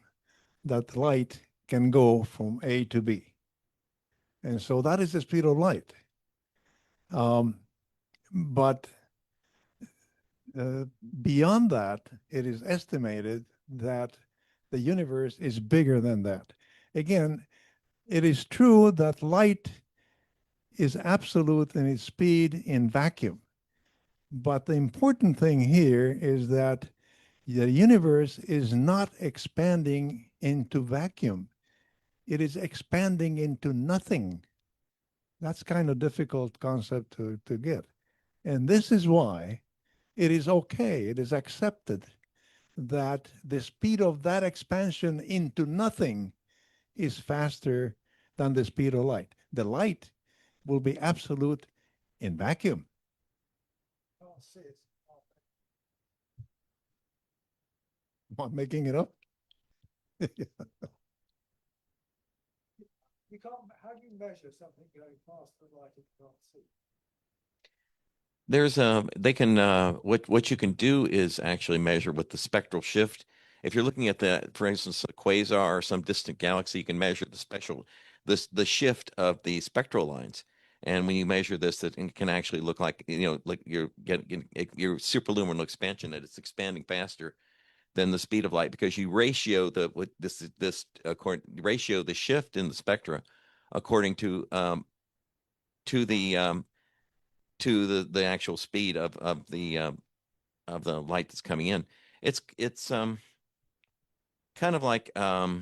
that light can go from A to B. And so that is the speed of light. But beyond that, it is estimated that the universe is bigger than that. Again, it is true that light is absolute in its speed in vacuum. But the important thing here is that the universe is not expanding into vacuum. It is expanding into nothing. That's kind of difficult concept to get. And this is why it is okay, it is accepted that the speed of that expansion into nothing is faster than the speed of light. The light will be absolute in vacuum. I'm making it up. You can't, how do you measure something going faster than light if you can't see? There's they can what you can do is actually measure with the spectral shift. If you're looking at for instance, a quasar or some distant galaxy, you can measure the shift of the spectral lines. And when you measure this, it can actually look like, like you're getting your superluminal expansion, that it's expanding faster than the speed of light, because you ratio ratio the shift in the spectra according to the actual speed of the light that's coming in. It's kind of like I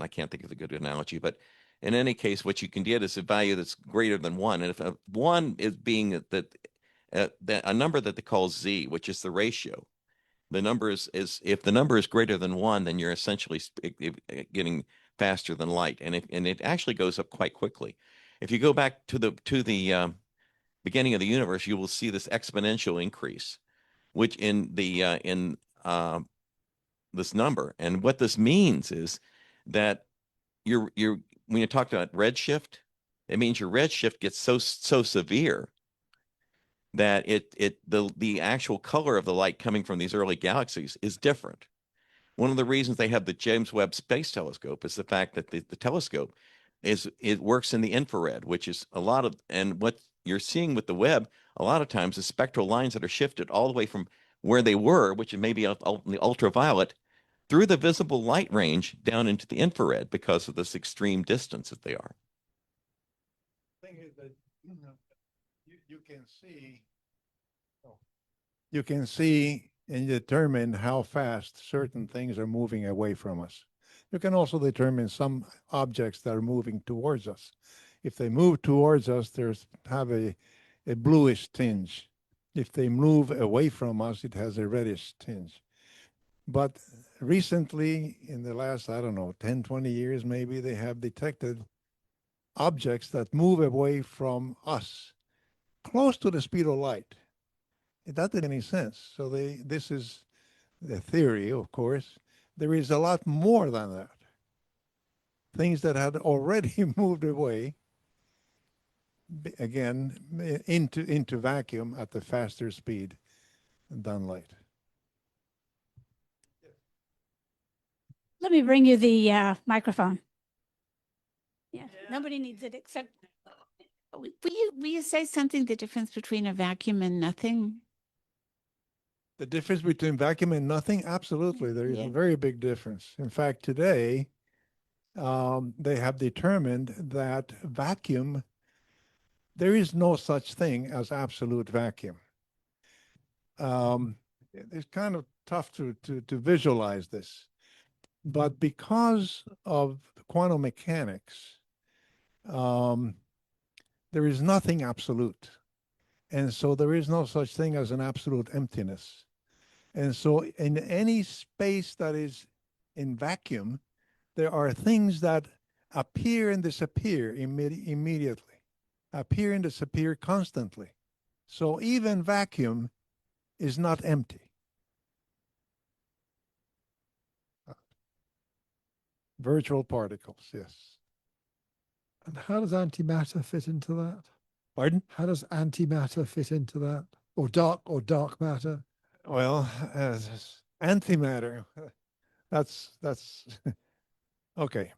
can't think of a good analogy, but in any case, what you can get is a value that's greater than one, and if one is being a number that they call z, which is the ratio. The number is if the number is greater than one, then you're essentially getting faster than light, and it actually goes up quite quickly. If you go back to the beginning of the universe, you will see this exponential increase, which in this number. And what this means is that when you talk about redshift, it means your redshift gets so severe that the actual color of the light coming from these early galaxies is different. One of the reasons they have the James Webb Space Telescope is the fact that the telescope it works in the infrared, which is and what you're seeing with the Webb a lot of times is spectral lines that are shifted all the way from where they were, which is maybe the ultraviolet, through the visible light range down into the infrared because of this extreme distance that they are. The thing is that you can see, you can see and determine how fast certain things are moving away from us. You can also determine some objects that are moving towards us. If they move towards us, have a bluish tinge. If they move away from us, it has a reddish tinge. But recently, in the last, I don't know, 10, 20 years, maybe, they have detected objects that move away from us close to the speed of light. It doesn't make any sense. So this is the theory, of course. There is a lot more than that. Things that had already moved away, again, into vacuum at the faster speed than light. Let me bring you the microphone. Yeah, nobody needs it except. Will you say something, the difference between a vacuum and nothing? The difference between vacuum and nothing? Absolutely. There is Yeah. a very big difference. In fact, today, they have determined that vacuum, there is no such thing as absolute vacuum. It's kind of tough to visualize this, but because of quantum mechanics, there is nothing absolute. And so there is no such thing as an absolute emptiness. And so in any space that is in vacuum, there are things that appear and disappear immediately, appear and disappear constantly. So even vacuum is not empty. Virtual particles, yes. And how does antimatter fit into that? Pardon? How does antimatter fit into that? Or dark matter? Well, antimatter, that's okay.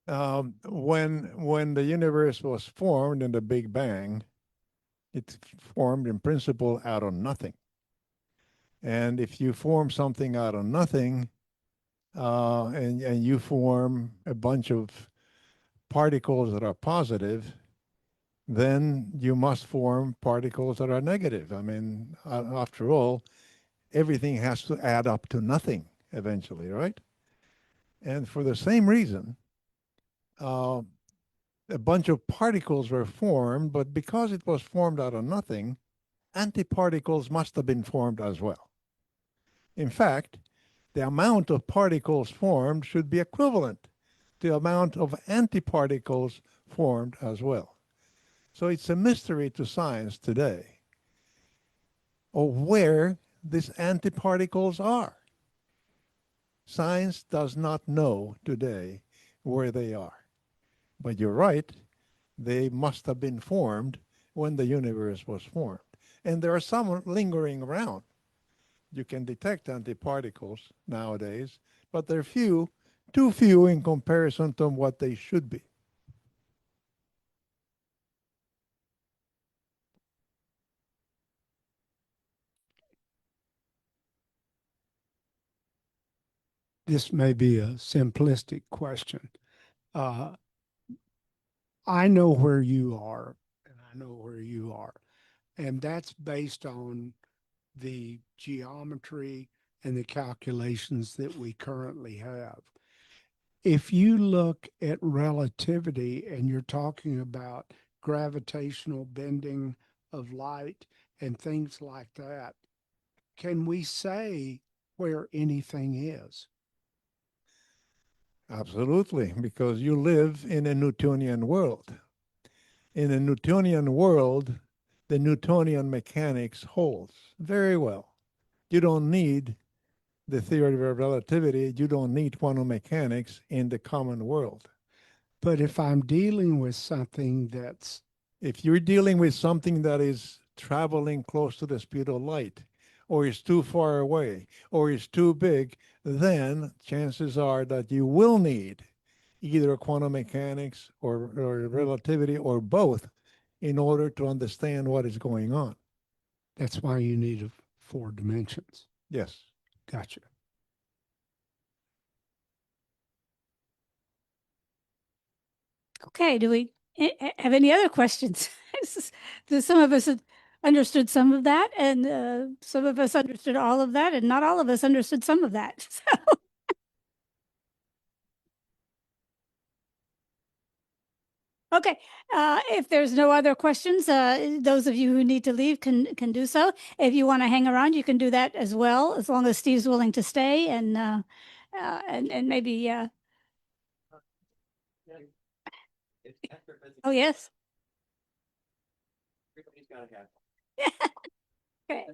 When the universe was formed in the Big Bang, it formed in principle out of nothing. And if you form something out of nothing, and you form a bunch of particles that are positive, then you must form particles that are negative. I mean, after all, everything has to add up to nothing eventually, right? And for the same reason, a bunch of particles were formed, but because it was formed out of nothing, antiparticles must have been formed as well. In fact, the amount of particles formed should be equivalent to the amount of antiparticles formed as well. So it's a mystery to science today of where these antiparticles are. Science does not know today where they are. But you're right, they must have been formed when the universe was formed. And there are some lingering around. You can detect antiparticles nowadays, but they're few, too few in comparison to what they should be. This may be a simplistic question. Uh, I know where you are, and I know where you are, and that's based on the geometry and the calculations that we currently have. If you look at relativity and you're talking about gravitational bending of light and things like that, can we say where anything is? Absolutely, because you live in a Newtonian world. In a Newtonian world, the Newtonian mechanics holds very well. You don't need the theory of relativity, you don't need quantum mechanics in the common world. But if I'm dealing with something that's If you're dealing with something that is traveling close to the speed of light, or is too far away, or is too big, then chances are that you will need either quantum mechanics or relativity or both in order to understand what is going on. that's why you need 4 dimensions. Yes. Gotcha. Okay, do we have any other questions? Some of us had understood some of that, and some of us understood all of that, and not all of us understood some of that. Okay, if there's no other questions, those of you who need to leave can do so. If you want to hang around, you can do that as well, as long as Steve's willing to stay and maybe oh yes. Okay.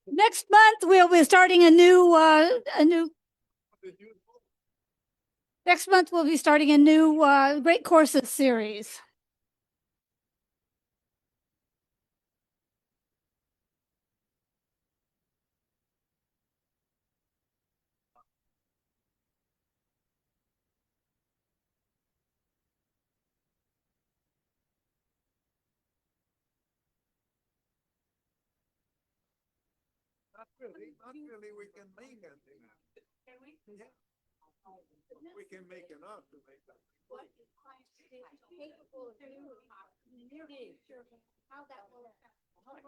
Next month we'll be starting a new. Next month we'll be starting a new Great Courses series. Not really, we can make it. Can we? Yeah. We can make enough to make that. What is science capable of doing in the near future, how that will affect. One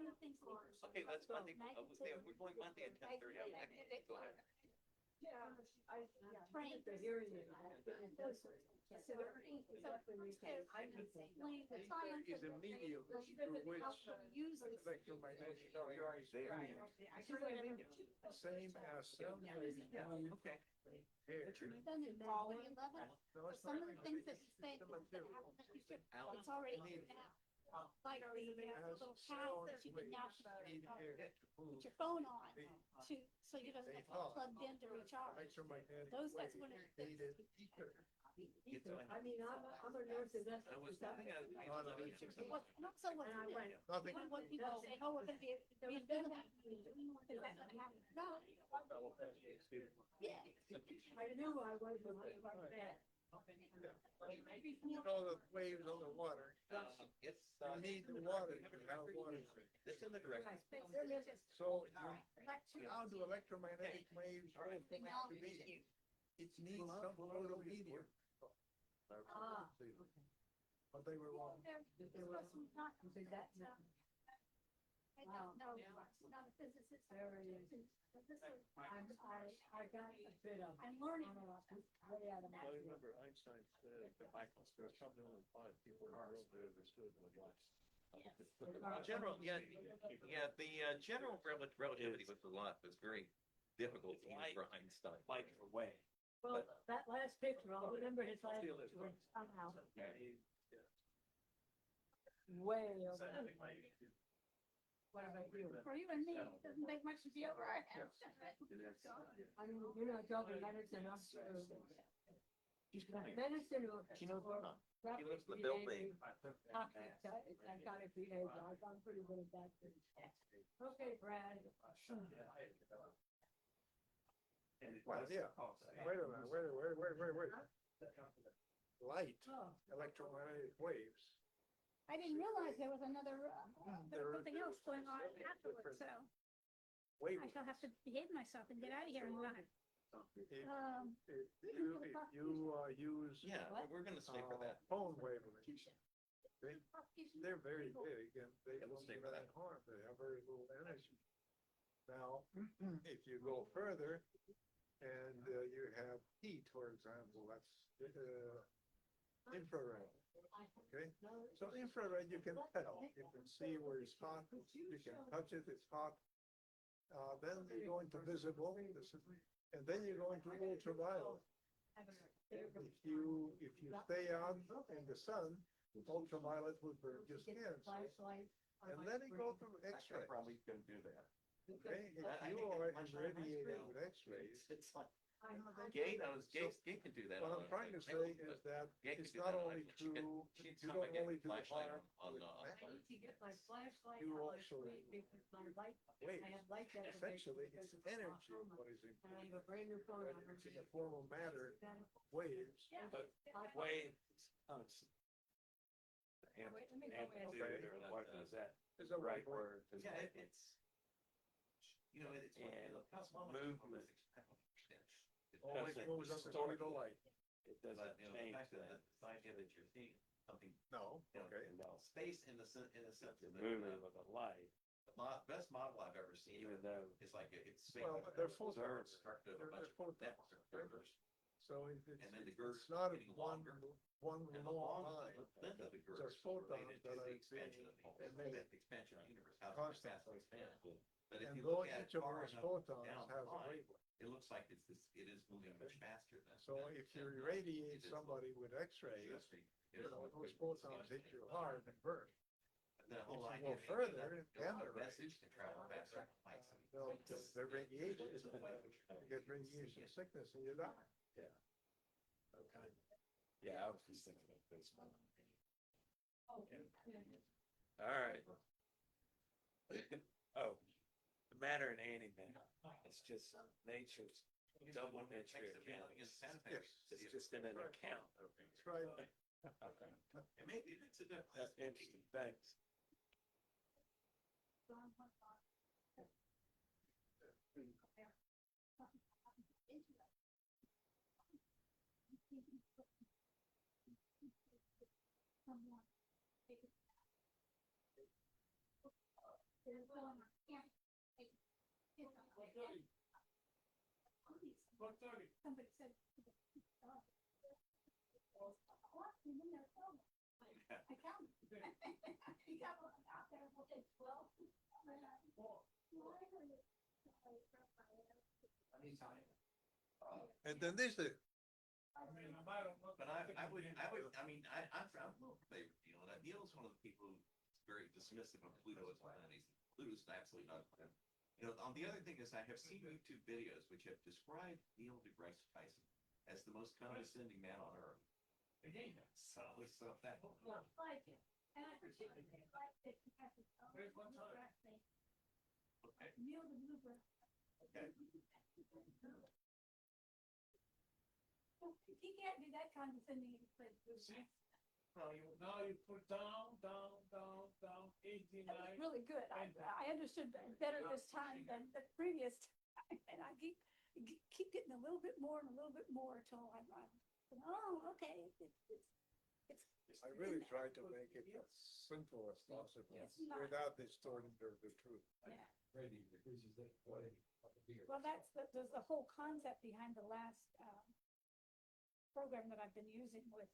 of the things. Okay, that's Monday. We're going Monday at 10:30. Go ahead. Train the hearing. Is a medium through which electromagnetic same as sound waves. Okay. Here. Some of the things that you say that happen that you should, it's already now. Like the little path that you can now put your phone on to, so you don't get plugged in to recharge. Electromagnetic Those guys want waves to. needed ether. I mean, I'm a nurse, and that's. I was having a. Not so much. Nothing. When people say, oh, we're gonna be invisible. Is that gonna happen? No. Yeah. I knew I was like that. You know the waves on the water. It's. You need the water to have water. It's in the direction. So how do electromagnetic waves hold to be? It needs some sort of medium. Ah. But they were wrong. I don't know, not a physicist. I got a bit of. I'm learning. Way out of my. I remember Einstein said that there was probably only 5 people in the world that understood what it was. General, the general relativity was very difficult even for Einstein. Like away. Well, that last picture, I'll remember his last picture somehow. Way over. What about you? For you and me, it doesn't take much to be over our heads. I mean, you're not talking medicine, I'm sure. Medicine or. He lives in the building. I gotta behave, I'm pretty good at that. Okay, Brad. Well, yeah. Wait a minute, wait. Light, Oh. electromagnetic waves. I didn't realize there was there was something else going on afterwards, so Wave. I shall have to behave myself and get out of here and run. If you use Yeah, we're gonna stay for that. phone wavelengths, they're very big and they Yeah, we'll don't stay do for that that. harm. They have very little energy. Now, if you go further and you have heat, for example, that's infrared. Okay, so infrared you can tell. You can see where it's hot. You can touch it. It's hot. Then you go into visible, and then you go into ultraviolet. If you stay out in the sun, ultraviolet will burn your skin. And then you go to X-ray. Probably gonna do that. Okay, if you are irradiated with X-rays, It's like, Gay can do that. what I'm trying to say is that it's not only true, you don't only do harm with matter, you also waves. Essentially, it's energy what is important. Whether it's in the form of matter, waves. But waves. Amplitude or what is that? Is a Right word. word? Yeah, it's. You know, it's. Movement. Always moves at the speed of light. It doesn't change that. The idea that you're seeing something, No, okay. space in the sense The that. movement of a light, Best model I've ever seen. even though It's like, it's. Well, they're photons. Constructed a They're bunch of photons. networks of girders. So And then the girders it's not a getting one longer. long And the line. length of the It's girders photons related that to the are expansion of being emitted. the expansion of the universe. How fast Constantly. they expand. But if And you though look at each of far those enough photons down has the a line, wavelength. it looks like it is moving much faster than. So if you irradiate somebody with X-rays, those photons hit you hard and burn. The whole If you idea. go further, gamma rays, Message can travel faster. than light. they're radiation. You get radiation sickness and you die. yeah. Okay. Yeah, I was just thinking of this one. All right. Oh, the matter and antimatter. It's just nature's double entry account. Yes. It's just in an account. That's right. Okay. It may be, it's a difference. That's interesting. Thanks. Somebody said. I counted. You got one out there, we'll take 12. And then this is, But I would, I'm a little favorite Neil, and Neil's one of the people who's very dismissive of Pluto as a planet. Pluto's absolutely not a planet. You know, the other thing is I have seen YouTube videos which have described Neil deGrasse Tyson as the most condescending man on earth. So that whole Like it. And I particularly like that you have to tell me okay. Neil the Blueberry. Okay. He can't be that condescending if he plays bluegrass. Now you put down, 18, That was really good. I understood better this time than the previous time, and I keep getting a little bit more and a little bit more until I'm oh, okay. It's I really tried to make it as simple as possible It's not. without distorting the truth. Yeah. Well, that's the whole concept behind the last program that I've been using with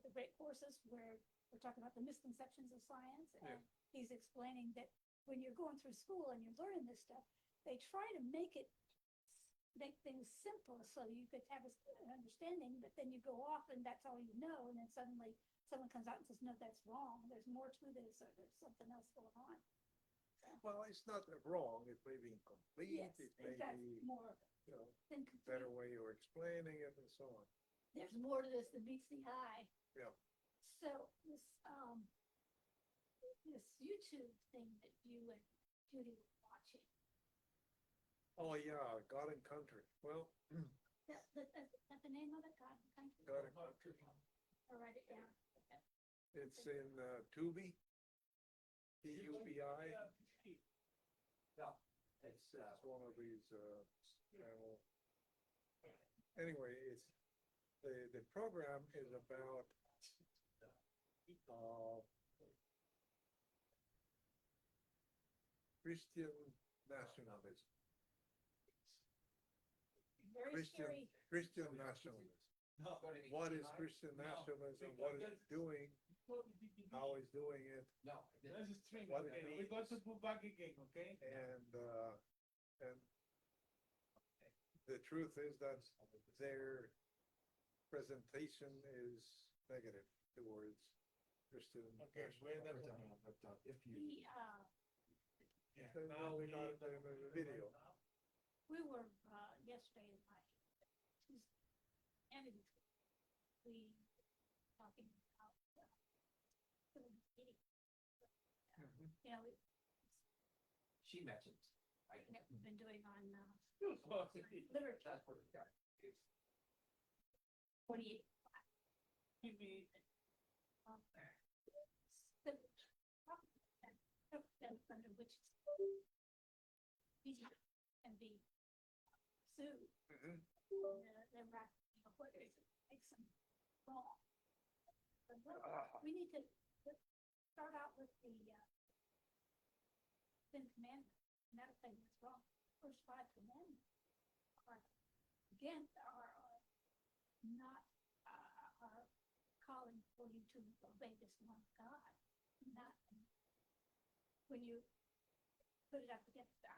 the great courses, where we're talking about the misconceptions of science, and he's explaining that when you're going through school and you're learning this stuff, they try to make things simple so you could have an understanding, but then you go off and that's all you know, and then suddenly someone comes out and says, no, that's wrong, there's more to this, or there's something else going on. Well, it's not wrong, it may be incomplete, Yes, it may that's be, more you know, than better complete. way of explaining it and so on. There's more to this than meets the eye. Yeah. So this YouTube thing that you and Judy were watching, Oh, yeah, God and Country. Well, that's the name of it, God and Country? God and Country. I'll write it down. Okay. It's in Tubi, TUBI. It's one of these channel. Anyway, it's the program is about Christian nationalism. Very scary. Christian nationalism. What is Christian nationalism? What is it doing? How is doing it? That's a string, What it okay? We means. got to put back again, okay? And the truth is that their presentation is negative towards Christian Okay, where that nationalism. if you. No, we got it in the video. We were yesterday in my and we talking about you know, She mentioned. that we've been doing on literature. 48. Under which can be sued. They're right, what makes them wrong. We need to start out with the Ten Commandments, and that'll tell you what's wrong. First 5 commandments are, again, are not are calling for you to obey this one God. Not when you put it up against our